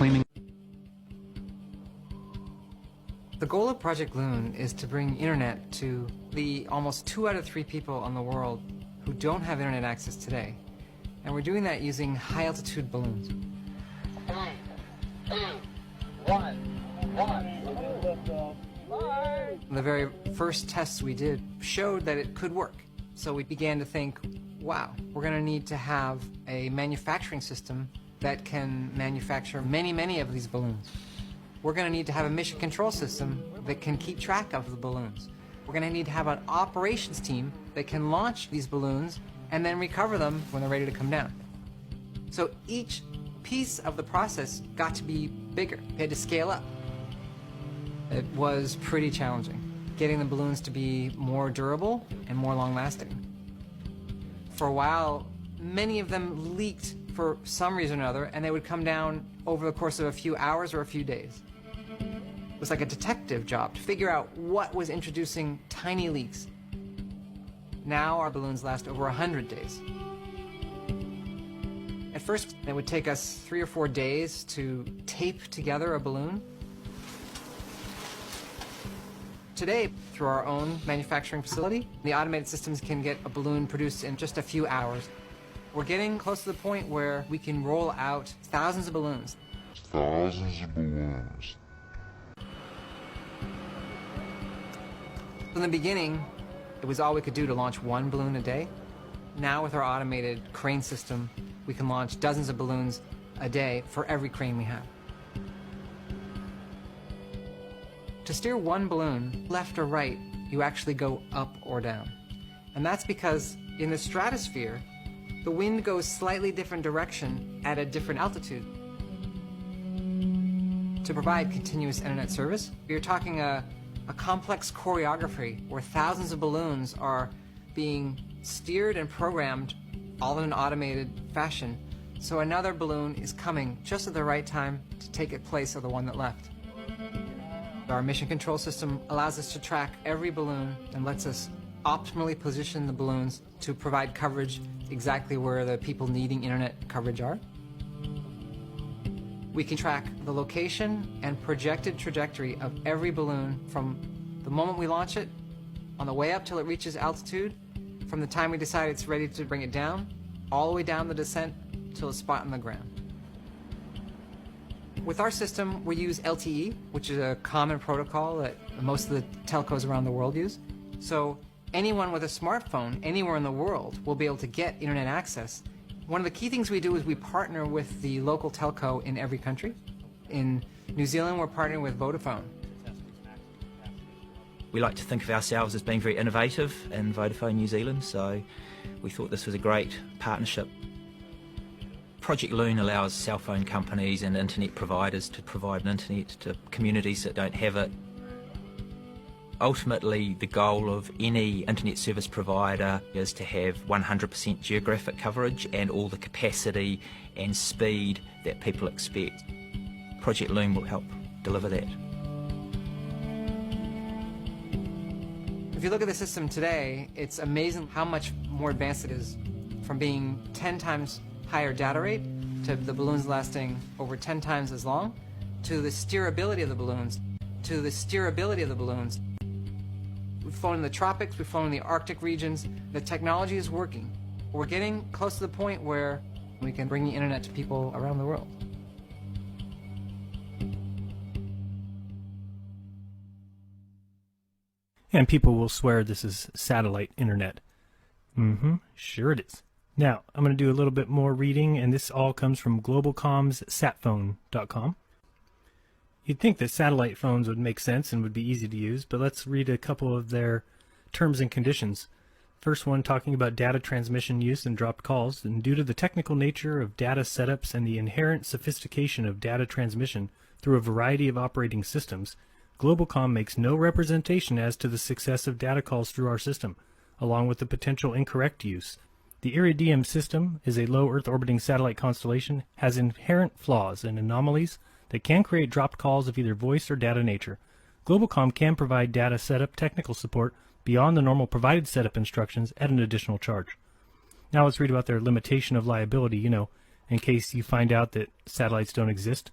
claiming. The goal of Project Loon is to bring internet to the almost 2 out of 3 people on the world who don't have internet access today. And we're doing that using high-altitude balloons. 3, 2, 1. The very first tests we did showed that it could work. So we began to think, wow, we're going to need to have a manufacturing system that can manufacture many of these balloons. We're going to need to have a mission control system that can keep track of the balloons. We're going to need to have an operations team that can launch these balloons and then recover them when they're ready to come down. So each piece of the process got to be bigger. It had to scale up. It was pretty challenging, getting the balloons to be more durable and more long-lasting. For a while, many of them leaked for some reason or another, and they would come down over the course of a few hours or a few days. It was like a detective job to figure out what was introducing tiny leaks. Now our balloons last over 100 days. At first, it would take us 3 or 4 days to tape together a balloon. Today, through our own manufacturing facility, the automated systems can get a balloon produced in just a few hours. We're getting close to the point where we can roll out thousands of balloons. In the beginning, it was all we could do to launch 1 balloon a day. Now with our automated crane system, we can launch dozens of balloons a day for every crane we have. To steer 1 balloon, left or right, you actually go up or down. And that's because in the stratosphere, the wind goes slightly different direction at a different altitude. To provide continuous internet service, you're talking a complex choreography where thousands of balloons are being steered and programmed all in an automated fashion, so another balloon is coming just at the right time to take its place of the one that left. Our mission control system allows us to track every balloon and lets us optimally position the balloons to provide coverage exactly where the people needing internet coverage are. We can track the location and projected trajectory of every balloon from the moment we launch it, on the way up till it reaches altitude, from the time we decide it's ready to bring it down, all the way down the descent till a spot on the ground. With our system, we use LTE, which is a common protocol that most of the telcos around the world use. So anyone with a smartphone anywhere in the world will be able to get internet access. One of the key things we do is we partner with the local telco in every country. In New Zealand, we're partnering with Vodafone. We like to think of ourselves as being very innovative in Vodafone New Zealand, so we thought this was a great partnership. Project Loon allows cell phone companies and internet providers to provide internet to communities that don't have it. Ultimately, the goal of any internet service provider is to have 100% geographic coverage and all the capacity and speed that people expect. Project Loon will help deliver that. If you look at the system today, it's amazing how much more advanced it is, from being 10 times higher data rate to the balloons lasting over 10 times as long, to the steerability of the balloons, We've flown in the tropics, we've flown in the Arctic regions. The technology is working. We're getting close to the point where we can bring the internet to people around the world. And people will swear this is satellite internet. Sure it is. Now, I'm going to do a little bit more reading, and this all comes from Globalcom's satphone.com. You'd think that satellite phones would make sense and would be easy to use, but let's read a couple of their terms and conditions. First one talking about data transmission use and dropped calls, and due to the technical nature of data setups and the inherent sophistication of data transmission through a variety of operating systems, Globalcom makes no representation as to the success of data calls through our system, along with the potential incorrect use. The Iridium system is a low Earth orbiting satellite constellation, has inherent flaws and anomalies that can create dropped calls of either voice or data nature. Globalcom can provide data setup technical support beyond the normal provided setup instructions at an additional charge. Now let's read about their limitation of liability, in case you find out that satellites don't exist.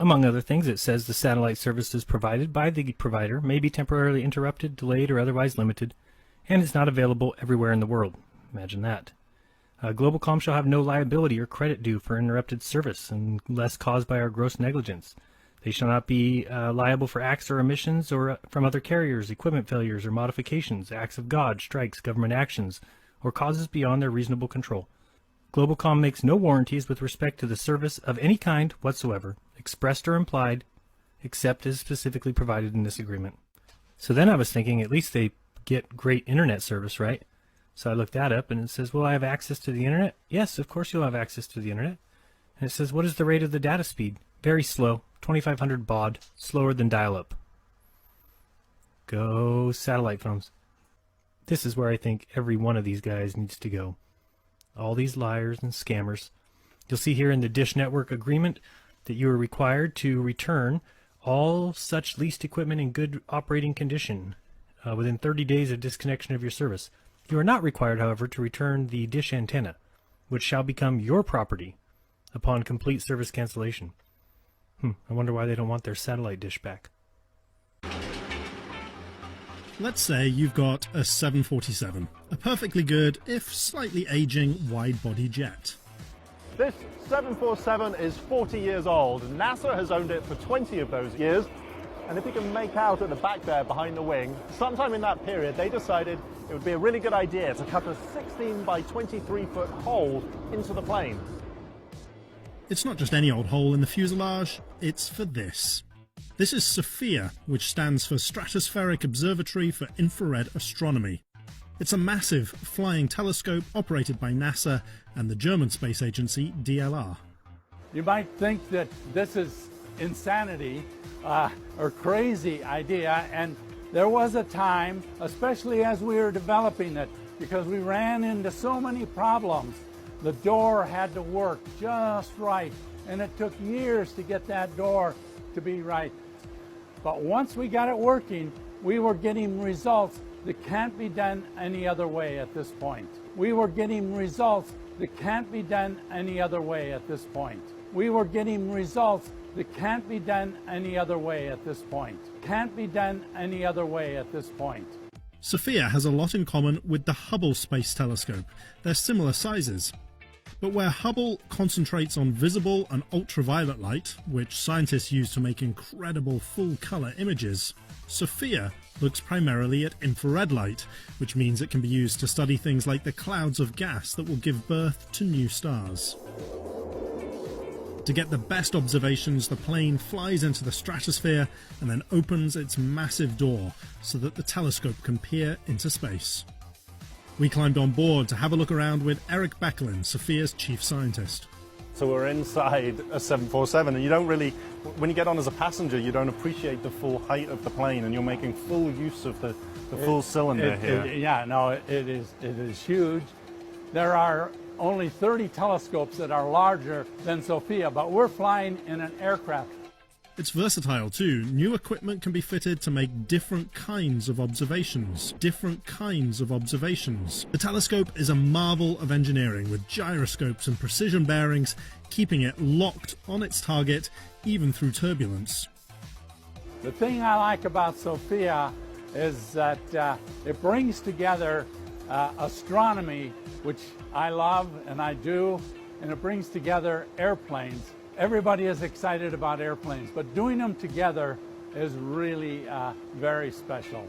Among other things, it says the satellite services provided by the provider may be temporarily interrupted, delayed, or otherwise limited, and is not available everywhere in the world. Imagine that. Globalcom shall have no liability or credit due for interrupted service unless caused by our gross negligence. They shall not be liable for acts or omissions or from other carriers, equipment failures or modifications, acts of God, strikes, government actions, or causes beyond their reasonable control. Globalcom makes no warranties with respect to the service of any kind whatsoever, expressed or implied, except as specifically provided in this agreement. So then I was thinking, at least they get great internet service, right? So I looked that up, and it says, will I have access to the internet? Yes, of course you'll have access to the internet. And it says, what is the rate of the data speed? Very slow, 2500 baud, slower than dial-up. Go satellite phones. This is where I think every one of these guys needs to go. All these liars and scammers. You'll see here in the Dish Network agreement that you are required to return all such leased equipment in good operating condition within 30 days of disconnection of your service. You are not required, however, to return the dish antenna, which shall become your property upon complete service cancellation. I wonder why they don't want their satellite dish back. Let's say you've got a 747, a perfectly good, if slightly aging, wide-body jet. This 747 is 40 years old. NASA has owned it for 20 of those years. And if you can make out at the back there behind the wing, sometime in that period they decided it would be a really good idea to cut a 16 by 23 foot hole into the plane. It's not just any old hole in the fuselage, it's for this. This is SOFIA, which stands for Stratospheric Observatory for Infrared Astronomy. It's a massive flying telescope operated by NASA and the German space agency DLR. You might think that this is insanity or crazy idea, and there was a time, especially as we were developing it, because we ran into so many problems. The door had to work just right, and it took years to get that door to be right. But once we got it working, we were getting results that can't be done any other way at this point. We were getting results that can't be done any other way at this point. We were getting results that can't be done any other way at this point. Can't be done any other way at this point. SOFIA has a lot in common with the Hubble Space Telescope. They're similar sizes. But where Hubble concentrates on visible and ultraviolet light, which scientists use to make incredible full-colour images, SOFIA looks primarily at infrared light, which means it can be used to study things like the clouds of gas that will give birth to new stars. To get the best observations, the plane flies into the stratosphere and then opens its massive door so that the telescope can peer into space. We climbed on board to have a look around with Eric Becklin, SOFIA's chief scientist. So we're inside a 747, and you don't really, when you get on as a passenger, you don't appreciate the full height of the plane, and you're making full use of the full cylinder here. It is huge. There are only 30 telescopes that are larger than SOFIA, but we're flying in an aircraft. It's versatile too. New equipment can be fitted to make different kinds of observations. Different kinds of observations. The telescope is a marvel of engineering, with gyroscopes and precision bearings keeping it locked on its target even through turbulence. The thing I like about SOFIA is that it brings together astronomy, which I love and I do, and it brings together airplanes. Everybody is excited about airplanes, but doing them together is really very special.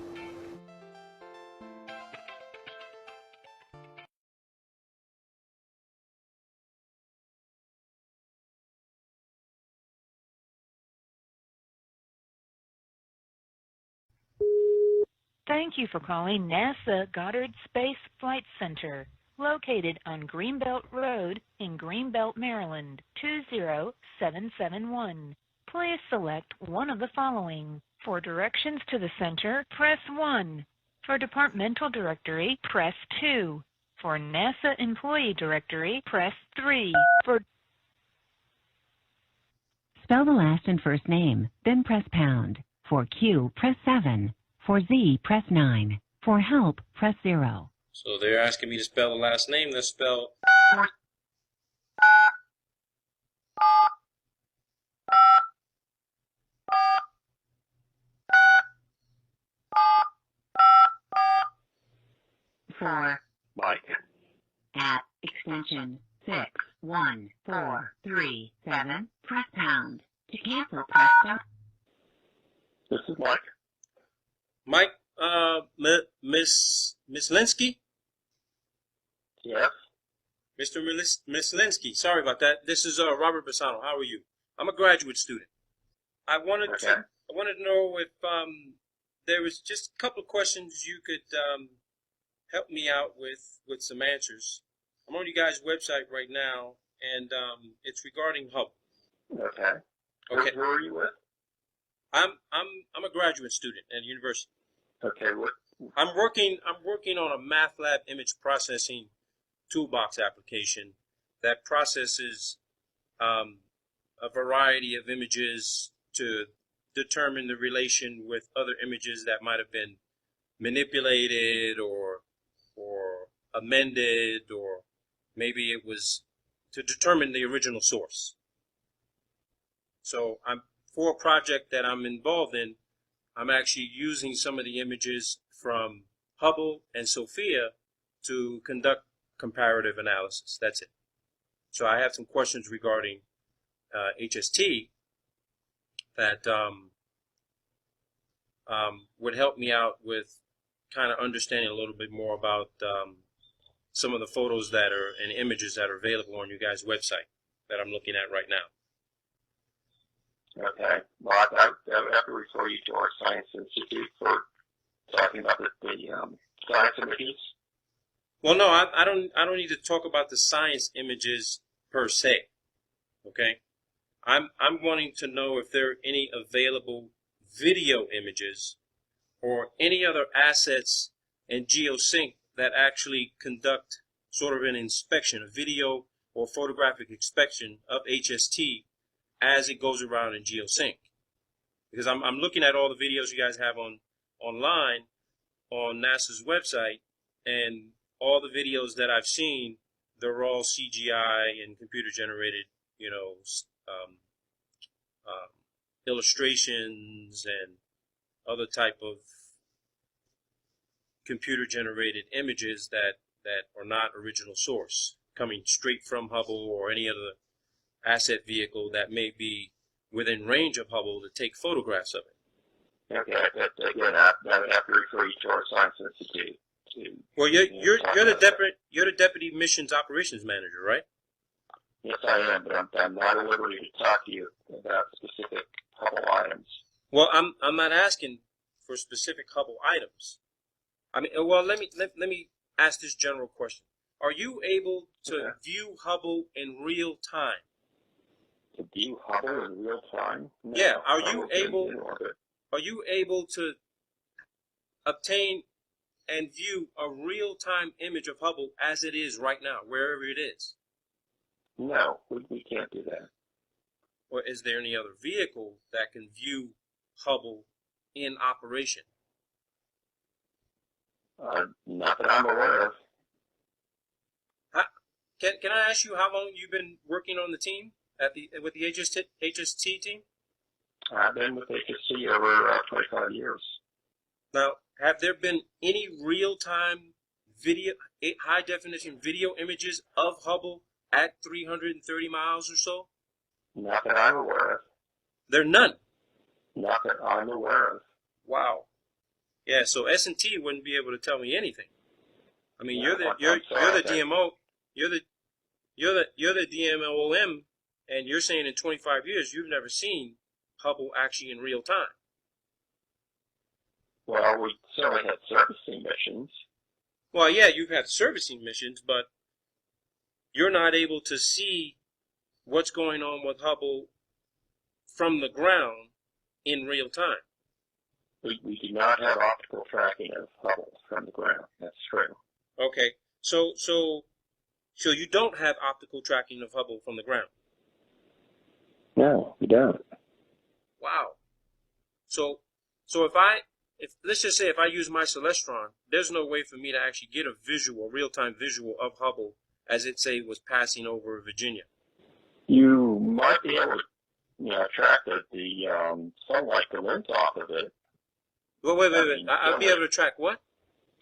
Thank you for calling NASA Goddard Space Flight Center, located on Greenbelt Road in Greenbelt, Maryland, 20771. Please select one of the following. For directions to the center, press 1. For departmental directory, press 2. For NASA employee directory, press 3. Spell the last and first name, then press pound. For Q, press 7. For Z, press 9. For help, press 0. So they're asking me to spell the last name. Let's spell. 4. Mike. At extension 61437, press pound. To cancel, press stop. This is Mike. Mike, Miss Linsky? Yes. Mr. Mislinsky, sorry about that. This is Robert Bassano. How are you? I'm a graduate student. I wanted to know if there was just a couple of questions you could help me out with some answers. I'm on you guys' website right now, and it's regarding Hubble. Okay. Okay. Who are you with? I'm a graduate student at university. Okay. What? I'm working on a MATLAB image processing toolbox application that processes a variety of images to determine the relation with other images that might have been manipulated or amended, or maybe it was to determine the original source. So for a project that I'm involved in, I'm actually using some of the images from Hubble and SOFIA to conduct comparative analysis. That's it. So I have some questions regarding HST that would help me out with kind of understanding a little bit more about some of the photos that are and images that are available on you guys' website that I'm looking at right now. Okay. Well, I would have to refer you to our Science Institute for talking about the science images. Well, no, I don't need to talk about the science images per se. Okay, I'm wanting to know if there are any available video images or any other assets in GeoSync that actually conduct sort of an inspection, a video or photographic inspection of HST as it goes around in GeoSync. Because I'm looking at all the videos you guys have online on NASA's website, and all the videos that I've seen, they're all CGI and computer-generated, illustrations and other type of computer-generated images that are not original source, coming straight from Hubble or any other asset vehicle that may be within range of Hubble to take photographs of it. Okay, but again, I would have to refer you to our Science Institute. Well, you're the deputy missions operations manager, right? Yes, I am, but I'm not at liberty to talk to you about specific Hubble items. Well, I'm not asking for specific Hubble items. I mean, well, let me ask this general question: are you able to view Hubble in real time? To view Hubble in real time? No, yeah. Are you able to obtain and view a real-time image of Hubble as it is right now, wherever it is? No, we can't do that. Or is there any other vehicle that can view Hubble in operation? Not that I'm aware of. Can I ask you how long you've been working on the team with the HST team? I've been with HST over 25 years. Now, have there been any real-time video, high-definition video images of Hubble at 330 miles or so? Not that I'm aware of. There are none? Not that I'm aware of. Wow. Yeah, so S&T wouldn't be able to tell me anything. I mean, you're the DMO, you're the DMOM, and you're saying in 25 years you've never seen Hubble actually in real time. Well, we certainly had servicing missions. Well, yeah, you've had servicing missions, but you're not able to see what's going on with Hubble from the ground in real time. We do not have optical tracking of Hubble from the ground. That's true. Okay, so you don't have optical tracking of Hubble from the ground? No, we don't. Wow. So if let's just say if I use my Celestron, there's no way for me to actually get a real-time visual of Hubble as it, say, was passing over Virginia. You might be able to, track the sunlight that went off of it. Well, wait. I'll be able to track what?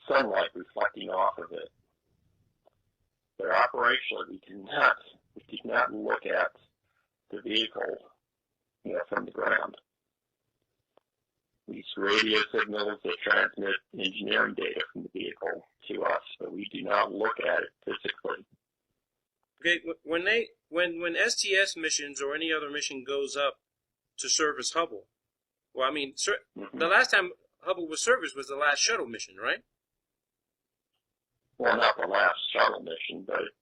sunlight reflecting off of it. But operationally, we did not look at the vehicle, from the ground. We use radio signals that transmit engineering data from the vehicle to us, but we do not look at it physically. Okay, when STS missions or any other mission goes up to service Hubble, well, I mean, the last time Hubble was serviced was the last shuttle mission, right? Well, not the last shuttle mission, but,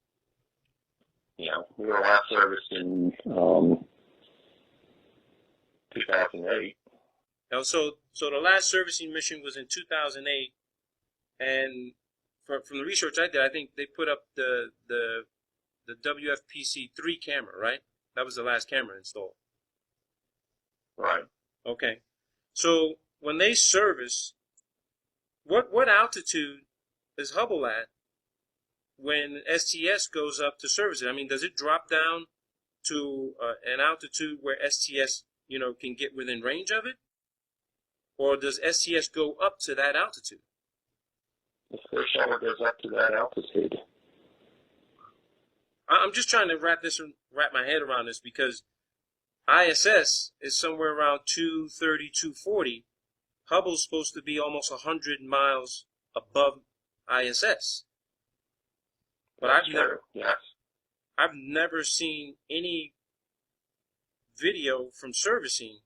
we were last serviced in 2008. Now, so the last servicing mission was in 2008, and from the research I did, I think they put up the WFPC-3 camera, right? That was the last camera installed. Right. Okay. So when they service, what altitude is Hubble at when STS goes up to service it? I mean, does it drop down to an altitude where STS, can get within range of it? Or does STS go up to that altitude? The space shuttle goes up to that altitude. I'm just trying to wrap my head around this, because ISS is somewhere around 230, 240. Hubble's supposed to be almost 100 miles above ISS. But I've never seen any video from servicing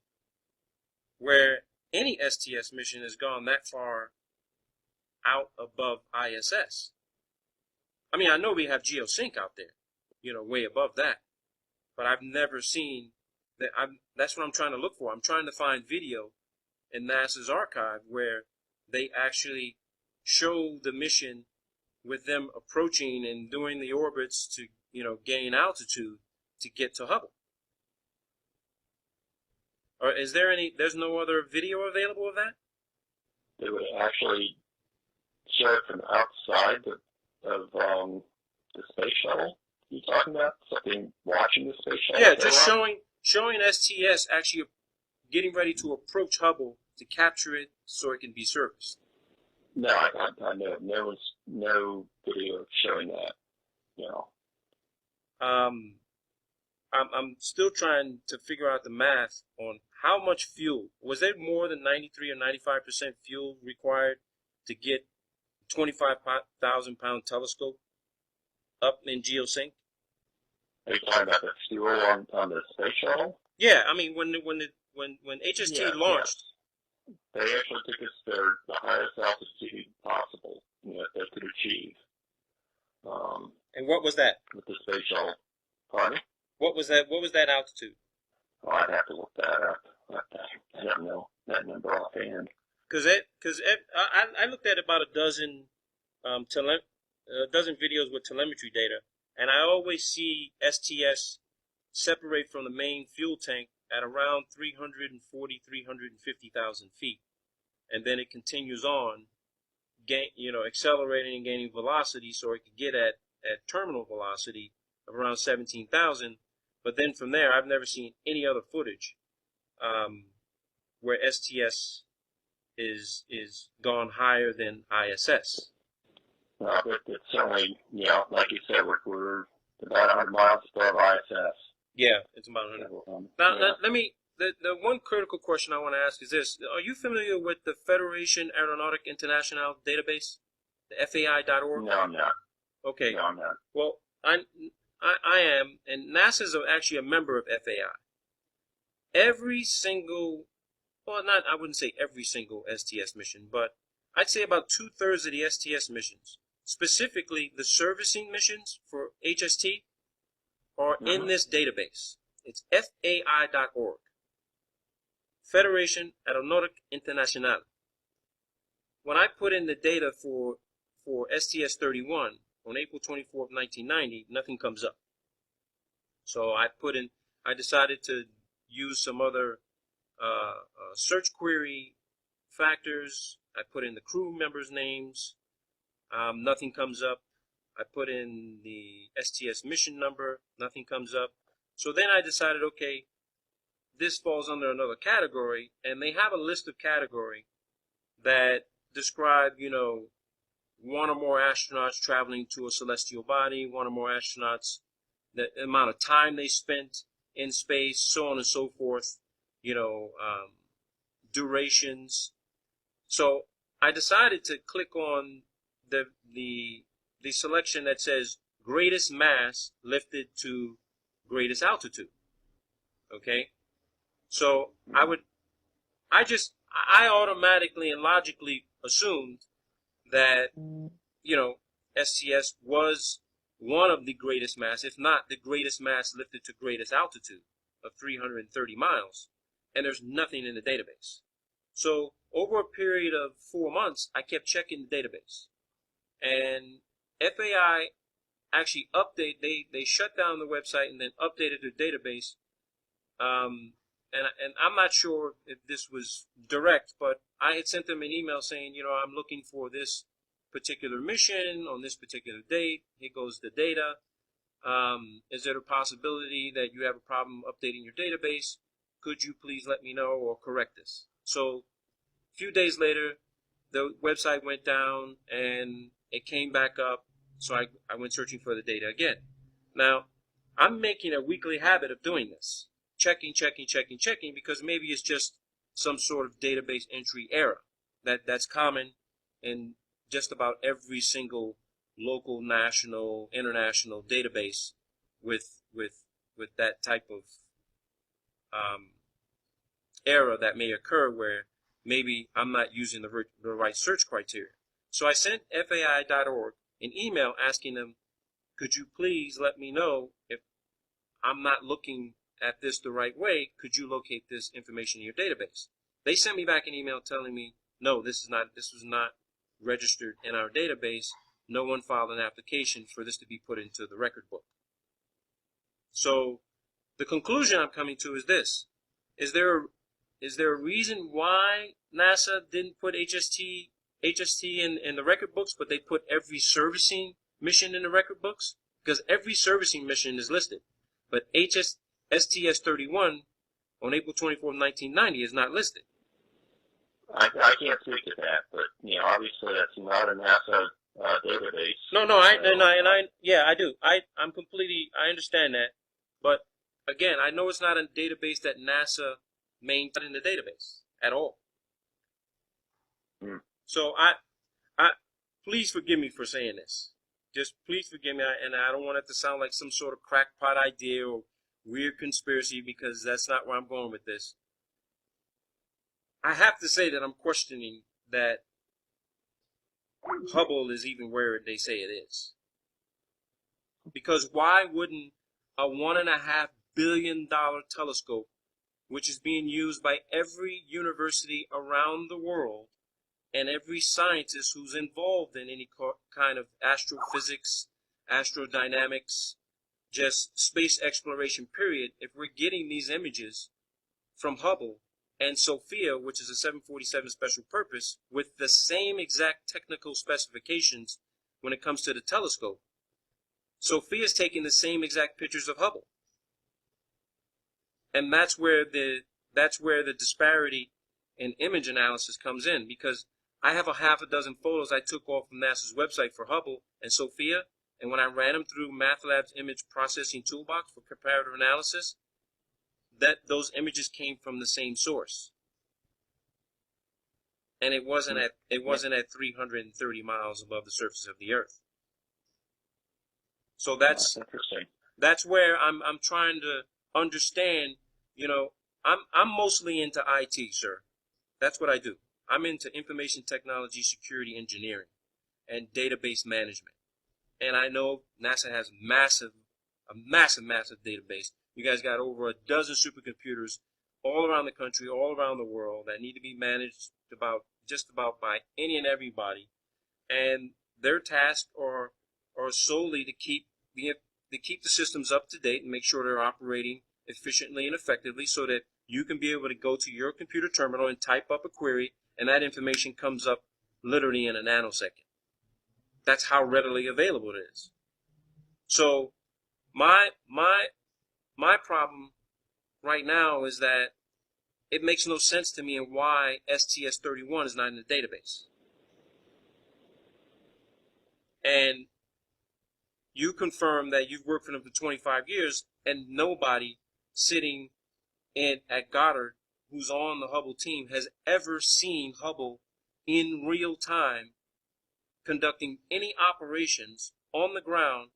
where any STS mission has gone that far out above ISS. I mean, I know we have geosync out there, way above that, but I've never seen that. That's what I'm trying to look for. I'm trying to find video in NASA's archive where they actually show the mission with them approaching and doing the orbits to, gain altitude to get to Hubble. Or is there there's no other video available of that? They would actually show it from outside of the space shuttle. You talking about something watching the space shuttle? Yeah, just showing STS actually getting ready to approach Hubble to capture it so it can be serviced. No, I know no video showing that. I'm still trying to figure out the math on how much fuel. Was there more than 93 or 95% fuel required to get 25,000-pound telescope up in geosync? Are you talking about the fuel on the space shuttle? Yeah, I mean when HST launched, they actually took us to the highest altitude possible that they could achieve. And what was that? With the space shuttle. Pardon? What was that? What was that altitude? Oh, I'd have to look that up. I don't know that number offhand. Because I looked at about a dozen videos with telemetry data, and I always see STS separate from the main fuel tank at around 340, 350,000 feet, and then it continues on, accelerating and gaining velocity, so it could get at terminal velocity of around 17,000. But then from there, I've never seen any other footage where STS is gone higher than ISS. Well, it's certainly, like you said, we're about 100 miles above ISS. Yeah, it's about 100. Now, let me. The one critical question I want to ask is this: are you familiar with the Federation Aeronautique Internationale database, the FAI.org? No, I'm not. Okay. No, I'm not. Well, I am, and NASA is actually a member of FAI. Every single, I wouldn't say every single STS mission, but I'd say about 2/3 of the STS missions, specifically the servicing missions for HST, are in this database. It's FAI.org. Federation Aeronautique Internationale. When I put in the data for STS-31 on April 24th, 1990, nothing comes up. So I decided to use some other search query factors. I put in the crew members' names. Nothing comes up. I put in the STS mission number. Nothing comes up. So then I decided, okay, this falls under another category, and they have a list of category that describe, one or more astronauts traveling to a celestial body, one or more astronauts, the amount of time they spent in space, so on and so forth, durations. So I decided to click on the selection that says greatest mass lifted to greatest altitude. Okay? So I automatically and logically assumed that, STS was one of the greatest mass, if not the greatest mass lifted to greatest altitude of 330 miles. And there's nothing in the database. So over a period of 4 months, I kept checking the database. And FAI actually they shut down the website and then updated their database. And I'm not sure if this was direct, but I had sent them an email saying, I'm looking for this particular mission on this particular date. Here goes the data. Is there a possibility that you have a problem updating your database? Could you please let me know or correct this? So a few days later, the website went down and it came back up. So I went searching for the data again. Now, I'm making a weekly habit of doing this. Checking, because maybe it's just some sort of database entry error that's common in just about every single local, national, international database with that type of error that may occur where maybe I'm not using the right search criteria. So I sent FAI.org an email asking them, could you please let me know if I'm not looking at this the right way? Could you locate this information in your database? They sent me back an email telling me, no, this was not registered in our database. No one filed an application for this to be put into the record book. So the conclusion I'm coming to is this. Is there a reason why NASA didn't put HST in the record books, but they put every servicing mission in the record books? Because every servicing mission is listed. But STS-31 on April 24, 1990 is not listed. I can't speak to that, but obviously that's not a NASA database. No, I do. I understand that, but again, I know it's not a database that NASA maintains in the database at all. So I please forgive me for saying this. Just please forgive me, and I don't want it to sound like some sort of crackpot idea or weird conspiracy, because that's not where I'm going with this. I have to say that I'm questioning that Hubble is even where they say it is. Because why wouldn't a $1.5 billion telescope, which is being used by every university around the world and every scientist who's involved in any kind of astrophysics, astrodynamics, just space exploration period, if we're getting these images from Hubble and SOFIA, which is a 747 special purpose, with the same exact technical specifications when it comes to the telescope, SOFIA is taking the same exact pictures of Hubble. And that's where the disparity in image analysis comes in, because I have a half a dozen photos I took off from NASA's website for Hubble and SOFIA, and when I ran them through MATLAB's image processing toolbox for comparative analysis, those images came from the same source. And it wasn't at 330 miles above the surface of the Earth. So that's interesting. That's where I'm trying to understand. I'm mostly into IT, sir. That's what I do. I'm into information technology, security engineering, and database management. And I know NASA has a massive database. You guys got over a dozen supercomputers all around the country, all around the world, that need to be managed just about by any and everybody. And their tasks are solely to keep the systems up to date and make sure they're operating efficiently and effectively, so that you can be able to go to your computer terminal and type up a query, and that information comes up literally in a nanosecond. That's how readily available it is. So my problem right now is that it makes no sense to me and why STS-31 is not in the database. and you confirm that you've worked for them for 25 years, and nobody sitting at Goddard who's on the Hubble team has ever seen Hubble in real time conducting any operations on the ground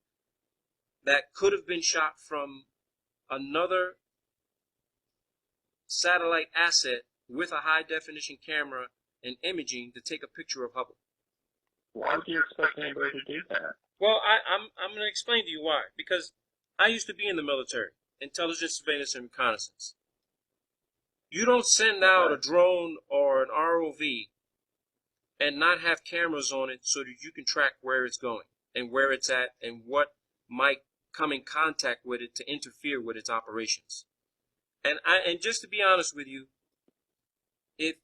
that could have been shot from another satellite asset with a high-definition camera and imaging to take a picture of Hubble. Why would you expect anybody to do that? Well, I'm going to explain to you why. Because I used to be in the military, intelligence, surveillance, and reconnaissance. You don't send out a drone or an ROV and not have cameras on it so that you can track where it's going and where it's at and what might come in contact with it to interfere with its operations. And just to be honest with you, if,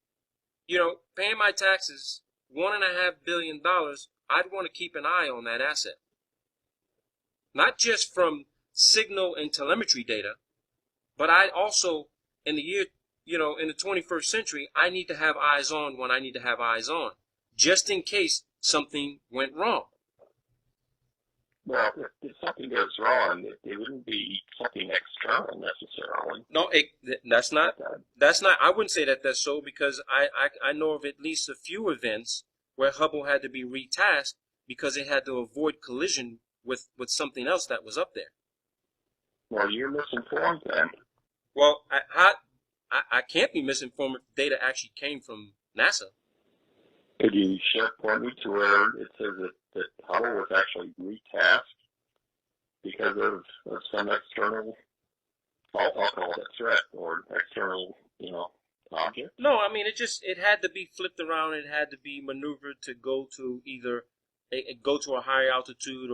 paying my taxes, $1.5 billion, I'd want to keep an eye on that asset. Not just from signal and telemetry data, but I also, in the year, in the 21st century, I need to have eyes on when I need to have eyes on, just in case something went wrong. Well, if something goes wrong, it wouldn't be something external necessarily. No, that's not. I wouldn't say that that's so, because I know of at least a few events where Hubble had to be retasked because it had to avoid collision with something else that was up there. Well, you're misinformed then. Well, I can't be misinformed if the data actually came from NASA. Could you point me to where it says that Hubble was actually retasked because of some external, I'll call it a threat, or external, object? No, I mean, it had to be flipped around. It had to be maneuvered to go to either go to a higher altitude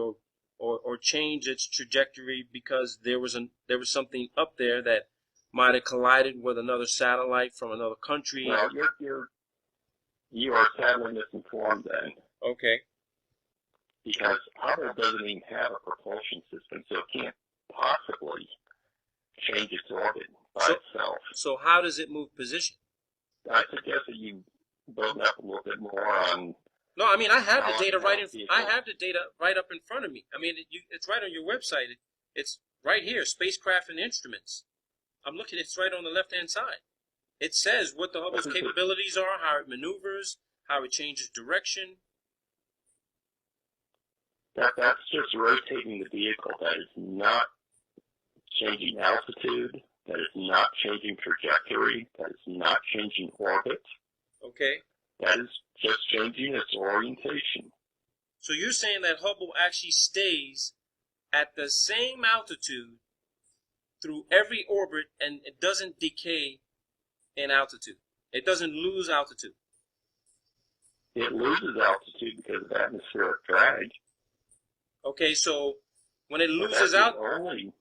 or change its trajectory because there was something up there that might have collided with another satellite from another country. Well, you are sadly misinformed then. Okay. Because Hubble doesn't even have a propulsion system, so it can't possibly change its orbit by itself. So how does it move position? I suggest that you build up a little bit more on. No, I mean I have the data right up in front of me. I mean it's right on your website. It's right here, spacecraft and instruments. I'm looking. It's right on the left-hand side. It says what the Hubble's capabilities are, how it maneuvers, how it changes direction. That's just rotating the vehicle. That is not changing altitude. That is not changing trajectory. That is not changing orbit. Okay. That is just changing its orientation. So you're saying that Hubble actually stays at the same altitude through every orbit and it doesn't decay in altitude. It doesn't lose altitude. It loses altitude because of atmospheric drag. Okay, so when it loses altitude,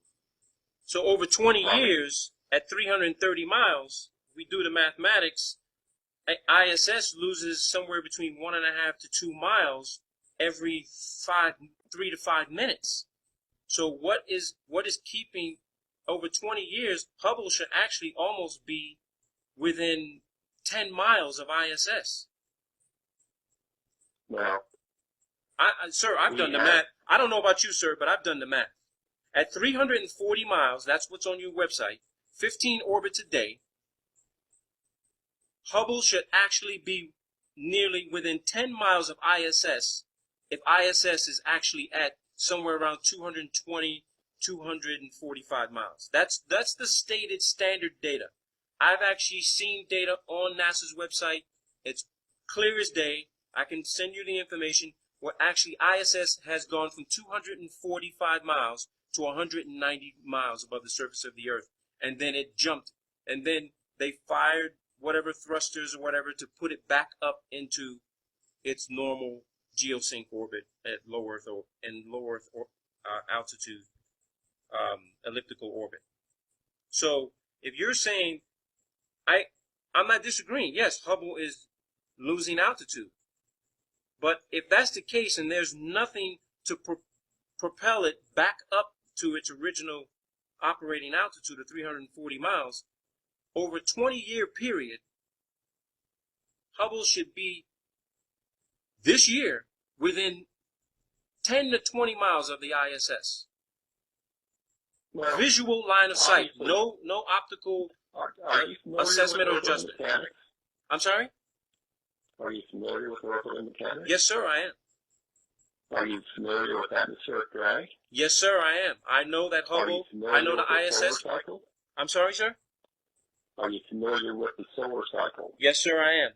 so over 20 years at 330 miles, we do the mathematics, ISS loses somewhere between 1.5 to 2 miles every 3 to 5 minutes. So what is keeping over 20 years? Hubble should actually almost be within 10 miles of ISS. Well, sir, I've done the math. I don't know about you, sir, but I've done the math. At 340 miles, that's what's on your website, 15 orbits a day, Hubble should actually be nearly within 10 miles of ISS if ISS is actually at somewhere around 220, 245 miles. That's the stated standard data. I've actually seen data on NASA's website. It's clear as day. I can send you the information where actually ISS has gone from 245 miles to 190 miles above the surface of the Earth. And then it jumped. And then they fired whatever thrusters or whatever to put it back up into its normal geosync orbit at low Earth altitude elliptical orbit. So if you're saying, I'm not disagreeing. Yes, Hubble is losing altitude. But if that's the case and there's nothing to propel it back up to its original operating altitude of 340 miles, over a 20-year period, Hubble should be, this year, within 10 to 20 miles of the ISS. Well, Visual line of sight, no optical are you familiar assessment with or adjustment. mechanics? I'm sorry? Are you familiar with orbital mechanics? Yes, sir, I am. Are you familiar with atmospheric drag? Yes, sir, I am. I know that Are you Hubble, familiar I know the with solar ISS. cycle? I'm sorry, sir? Are you familiar with the solar cycle Yes, sir, I am.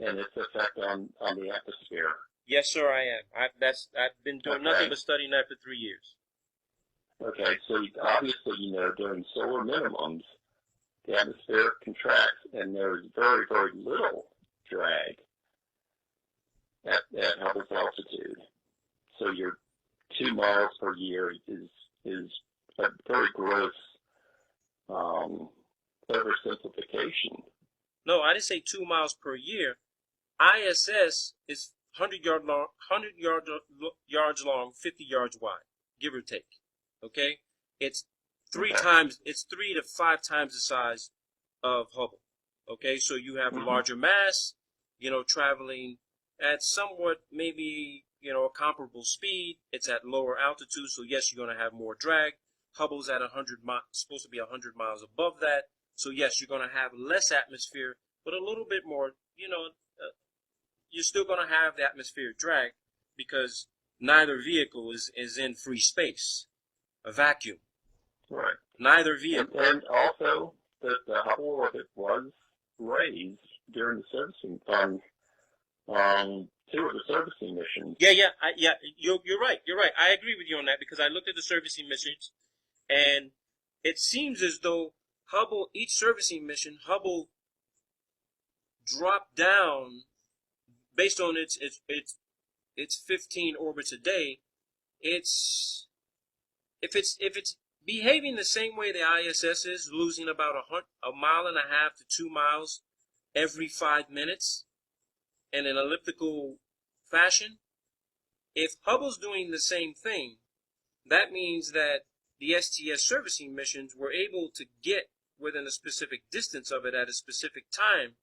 and its effect on the atmosphere? Yes, sir, I am. I've been doing nothing Okay. but studying that for 3 years. Okay, so obviously, during solar minimums, the atmosphere contracts and there's very, very little drag at Hubble's altitude. So your 2 miles per year is a very gross oversimplification. No, I didn't say 2 miles per year. ISS is 100 yards long, 50 yards wide, give or take. Okay, it's three to 5 times the size of Hubble. Okay, so you have a larger mass, traveling at somewhat maybe a comparable speed. It's at lower altitude, so yes, you're going to have more drag. Hubble's at 100 supposed to be 100 miles above that, so yes, you're going to have less atmosphere, but a little bit more. You're still going to have the atmospheric drag because neither vehicle is in free space, a vacuum. Right. Neither vehicle. And also, the Hubble orbit was raised during the servicing on 2 of the servicing missions. Yeah. You're right. You're right. I agree with you on that because I looked at the servicing missions, and it seems as though each servicing mission, Hubble dropped down based on its 15 orbits a day. If it's behaving the same way the ISS is, losing about a mile and a half to 2 miles every 5 minutes in an elliptical fashion, if Hubble's doing the same thing, that means that the STS servicing missions were able to get within a specific distance of it at a specific time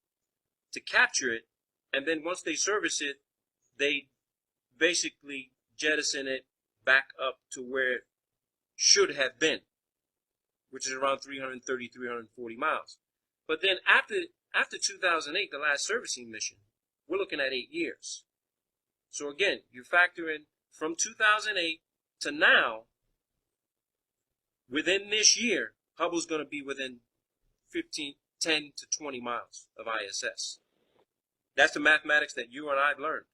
to capture it, and then once they service it, they basically jettison it back up to where it should have been, which is around 330, 340 miles. But then after 2008, the last servicing mission, we're looking at 8 years. So again, you factor in from 2008 to now, within this year, Hubble's going to be within 10 to 20 miles of ISS. That's the mathematics that you and I've learned.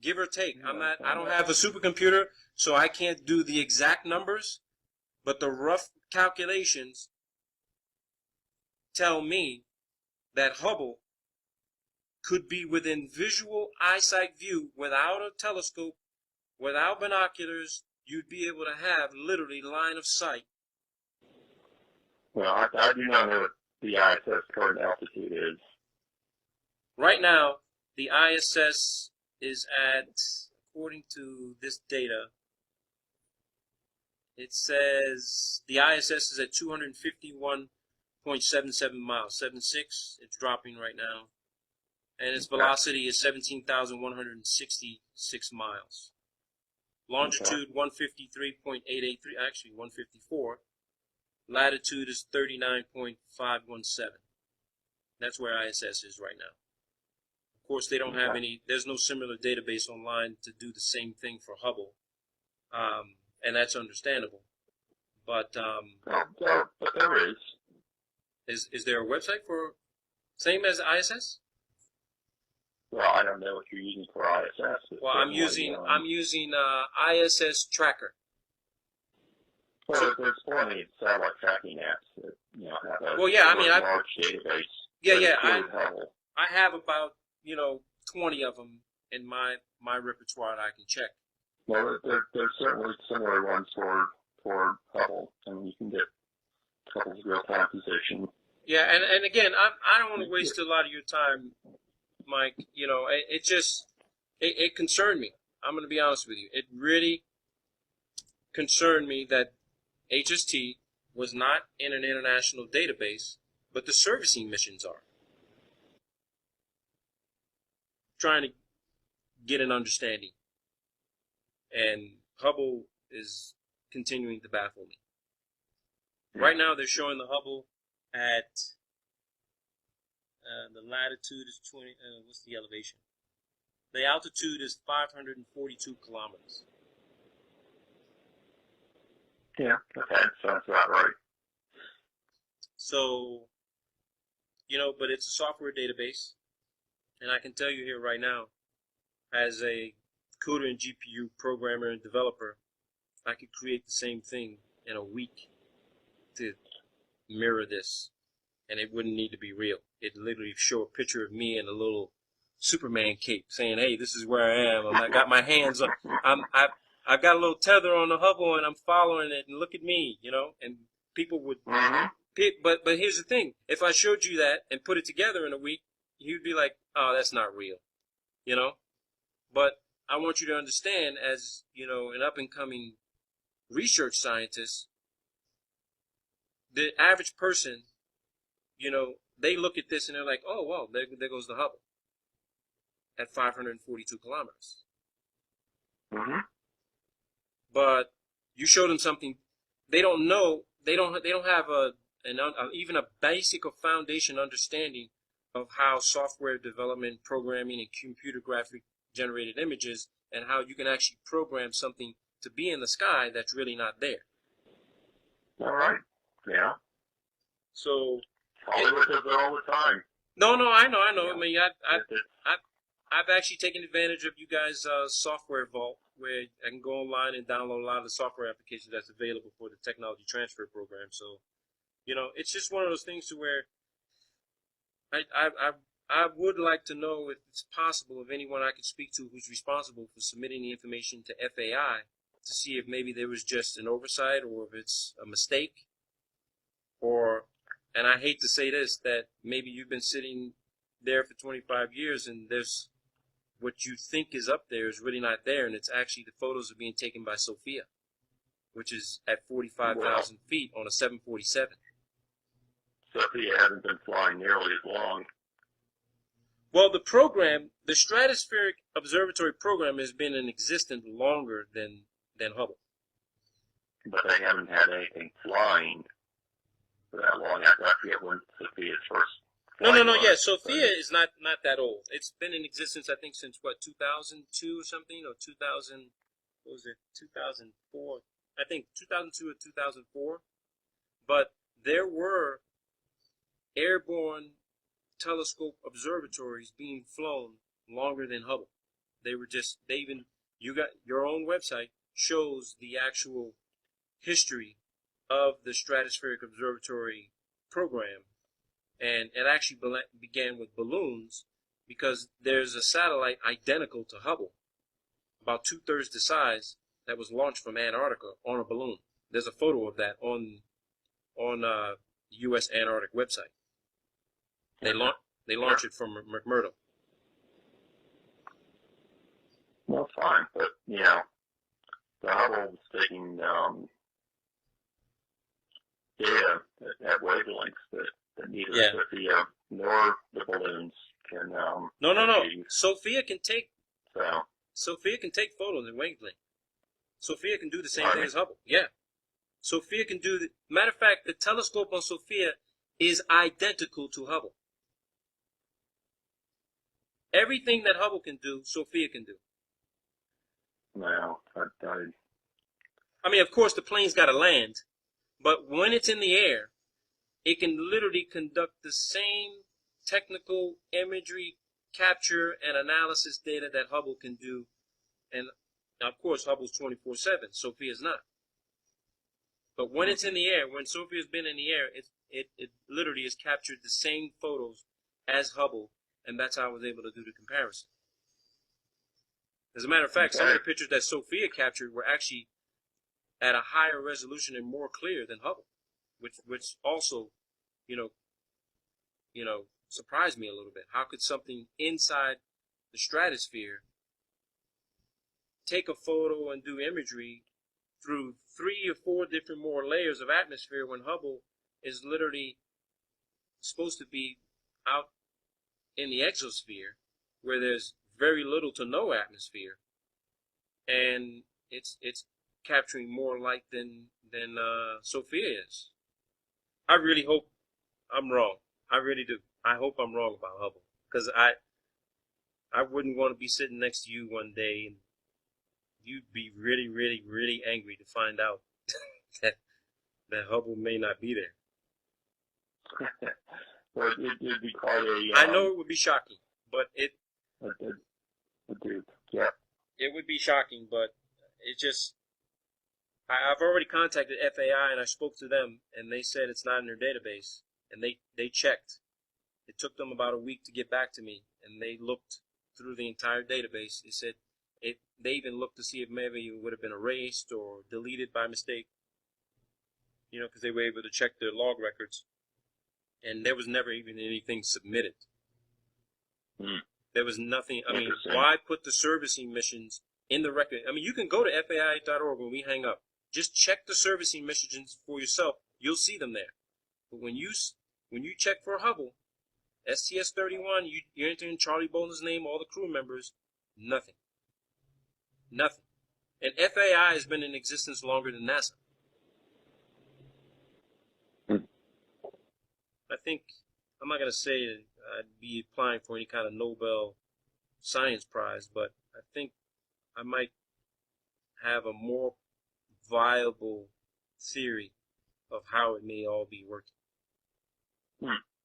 Give or take. I don't have a supercomputer, so I can't do the exact numbers, but the rough calculations tell me that Hubble could be within visual eyesight view without a telescope, without binoculars. You'd be able to have literally line of sight. Well, I do not know what the ISS current altitude is. Right now, the ISS is at, according to this data, it says the ISS is at 251.77 miles, 76. It's dropping right now. And its velocity is 17,166 miles. Longitude 153.883, actually 154. Latitude is 39.517. That's where ISS is right now. Of course, they don't have there's no similar database online to do the same thing for Hubble. And that's understandable. But but there is. Is there a website for same as ISS? Well, I don't know what you're using for ISS. Well, I'm using ISS Tracker. Well, there's plenty of satellite tracking apps that have a large database. I have about 20 of them in my repertoire that I can check. Well, there's certainly similar ones for Hubble, and you can get Hubble's real-time position. Yeah, and again, I don't want to waste a lot of your time, Mike. It concerned me. I'm going to be honest with you. It really concerned me that HST was not in an international database, but the servicing missions are. Trying to get an understanding. And Hubble is continuing to baffle me. Right now, they're showing the Hubble at the latitude is 20. What's the elevation? The altitude is 542 kilometers. Yeah, okay, sounds about right. So, but it's a software database, and I can tell you here right now, as a CUDA and GPU programmer and developer, I could create the same thing in a week to mirror this, and it wouldn't need to be real. It'd literally show a picture of me in a little Superman cape, saying, "Hey, this is where I am. I got my hands on. I've got a little tether on the Hubble, and I'm following it. And look at me, And people would. But here's the thing: if I showed you that and put it together in a week, you'd be like, "Oh, that's not real," But I want you to understand, as an up-and-coming research scientist, the average person, they look at this and they're like, "Oh, well, there goes the Hubble at 542 kilometers." Mm-hmm. But you show them something they don't know. They don't have even a basic or foundation understanding of how software development, programming, and computer graphic generated images, and how you can actually program something to be in the sky that's really not there. All right. Yeah. So Hollywood does it all the time. No, I know. Yeah. I mean, I've actually taken advantage of you guys' software vault, where I can go online and download a lot of the software applications that's available for the technology transfer program. So, it's just one of those things to where I would like to know if it's possible, if anyone I could speak to who's responsible for submitting the information to FAI, to see if maybe there was just an oversight or if it's a mistake. And I hate to say this, that maybe you've been sitting there for 25 years and there's what you think is up there is really not there, and it's actually the photos are being taken by SOFIA, which is at 45,000 feet on a 747. SOFIA hasn't been flying nearly as long. Well, the Stratospheric Observatory program has been in existence longer than Hubble. But they haven't had anything flying for that long. I forget when SOFIA's first. No. Yeah, SOFIA is not that old. It's been in existence, I think, since 2002 or something, or 2000. What was it? 2004. I think 2002 or 2004. But there were airborne telescope observatories being flown longer than Hubble. You got your own website shows the actual history of the Stratospheric Observatory program, and it actually began with balloons, because there's a satellite identical to Hubble, about 2/3 the size, that was launched from Antarctica on a balloon. There's a photo of that on the U.S. Antarctic website. They launch it from McMurdo. Well, fine, but the Hubble was taking data at wavelengths that neither SOFIA nor the balloons can. No. SOFIA can take. So. SOFIA can take photos in wavelength. SOFIA can do the same thing as Hubble. Yeah. SOFIA can do. Matter of fact, the telescope on SOFIA is identical to Hubble. Everything that Hubble can do, SOFIA can do. No, I mean, of course, the plane's got to land, but when it's in the air, it can literally conduct the same technical imagery capture and analysis data that Hubble can do. And, of course, Hubble's 24/7. SOFIA's not. But when it's in the air, when SOFIA's been in the air, it literally has captured the same photos as Hubble, and that's how I was able to do the comparison. As a matter of fact, some of the pictures that SOFIA captured were actually at a higher resolution and more clear than Hubble, which also, surprised me a little bit. How could something inside the stratosphere take a photo and do imagery through 3 or 4 different more layers of atmosphere when Hubble is literally supposed to be out in the exosphere, where there's very little to no atmosphere, and it's capturing more light than SOFIA is. I really hope I'm wrong. I really do. I hope I'm wrong about Hubble, because I wouldn't want to be sitting next to you one day and you'd be really, really, really angry to find out that Hubble may not be there. Well, it'd be quite a... I know it would be shocking, but it would be shocking, but it just... I've already contacted FAI and I spoke to them, and they said it's not in their database, and they checked. It took them about a week to get back to me, and they looked through the entire database. They said they even looked to see if maybe it would have been erased or deleted by mistake, you know, because they were able to check their log records, and there was never even anything submitted. There was nothing. I mean, why put the servicing missions in the record? I mean, you can go to FAI.org when we hang up. Just check the servicing missions for yourself. You'll see them there. But when you check for Hubble, STS-31, you enter in Charlie Bolden's name, all the crew members, nothing. Nothing. And FAI has been in existence longer than NASA. I think, I'm not going to say I'd be applying for any kind of Nobel Science Prize, but I think I might have a more viable theory of how it may all be working.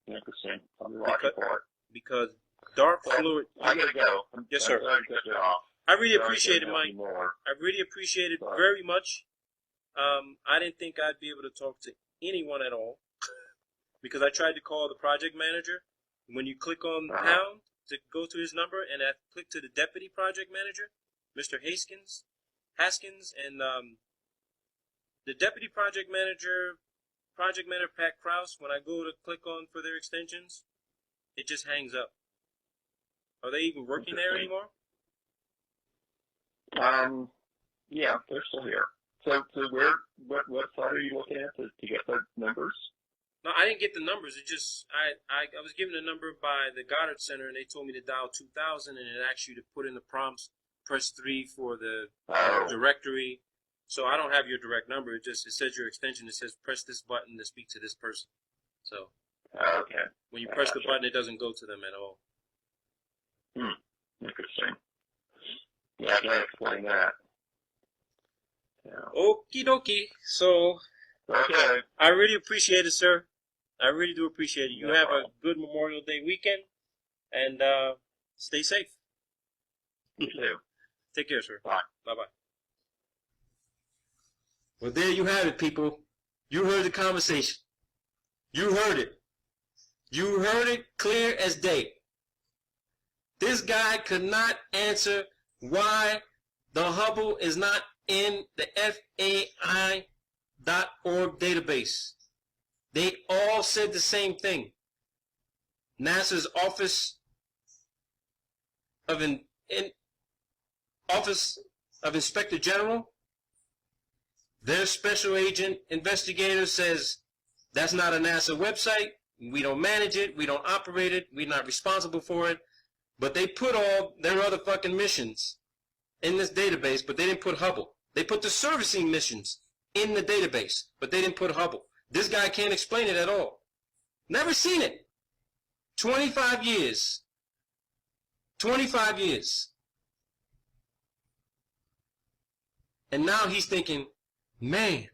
Interesting. I'm rocking for it. Because dark fluid... I gotta go. Yes, sir. I really appreciate it, Mike. I really appreciate it very much. I didn't think I'd be able to talk to anyone at all, because I tried to call the project manager. When you click on pound to go to his number, and I click to the deputy project manager, Mr. Haskins, and the deputy project manager, Pat Krause, when I go to click on for their extensions, it just hangs up. Are they even working there anymore? Yeah, they're still here. So what site are you looking at to get the numbers? No, I didn't get the numbers. It just, I was given a number by the Goddard Center, and they told me to dial 2000, and it asks you to put in the prompts, press 3 for the directory. So I don't have your direct number. It says your extension. It says press this button to speak to this person. So okay. When you press the button, it doesn't go to them at all. Interesting. Yeah, I can explain that. Yeah. Okie dokie. So okay. I really appreciate it, sir. I really do appreciate it. You have a good Memorial Day weekend, and stay safe. You too. Take care, sir. Bye. Bye-bye. Well, there you have it, people. You heard the conversation. You heard it. You heard it clear as day. This guy could not answer why the Hubble is not in the FAI.org database. They all said the same thing. NASA's Office of Inspector General, their special agent investigator says that's not a NASA website. We don't manage it. We don't operate it. We're not responsible for it. But they put all their other fucking missions in this database, but they didn't put Hubble. They put the servicing missions in the database, but they didn't put Hubble. This guy can't explain it at all. Never seen it. 25 years. 25 years. And now he's thinking, man,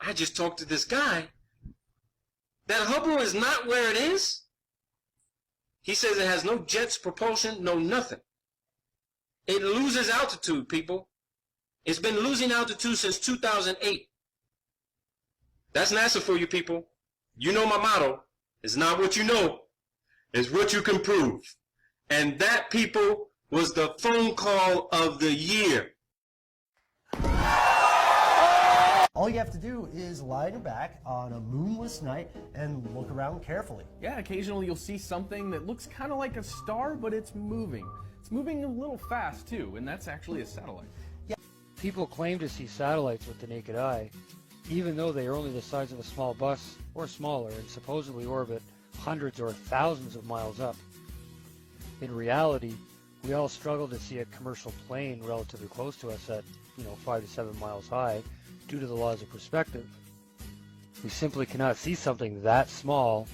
I just talked to this guy. That Hubble is not where it is. He says it has no jets, propulsion, no nothing. It loses altitude, people. It's been losing altitude since 2008. That's NASA for you people. You know my motto. It's not what you know. It's what you can prove. And that, people, was the phone call of the year. All you have to do is lie on your back on a moonless night and look around carefully. Yeah, occasionally you'll see something that looks kind of like a star, but it's moving. It's moving a little fast, too, and that's actually a satellite. Yeah. People claim to see satellites with the naked eye, even though they are only the size of a small bus or smaller and supposedly orbit hundreds or thousands of miles up. In reality, We all struggle to see a commercial plane relatively close to us at, 5 to 7 miles high due to the laws of perspective. We simply cannot see something that small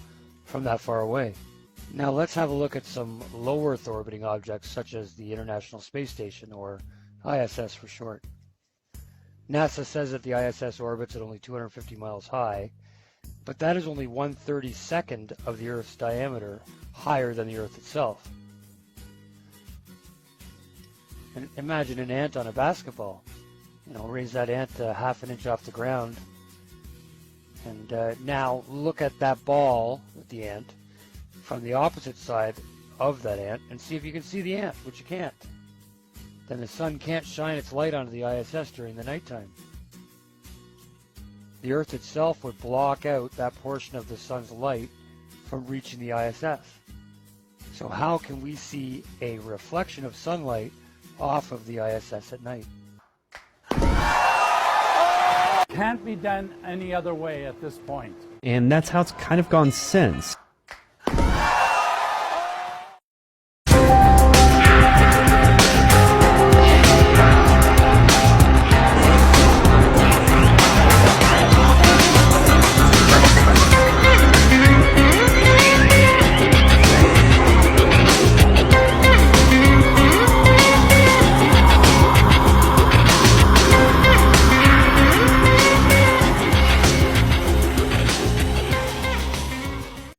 from that far away. Now let's have a look at some low Earth orbiting objects such as the International Space Station, or ISS for short. NASA says that the ISS orbits at only 250 miles high, but that is only 1/32nd of the Earth's diameter higher than the Earth itself. And imagine an ant on a basketball. Raise that ant half an inch off the ground, and now look at that ball with the ant from the opposite side of that ant and see if you can see the ant, which you can't. Then the sun can't shine its light onto the ISS during the nighttime. The Earth itself would block out that portion of the sun's light from reaching the ISS. So how can we see a reflection of sunlight off of the ISS at night? Can't be done any other way at this point. And that's how it's kind of gone since.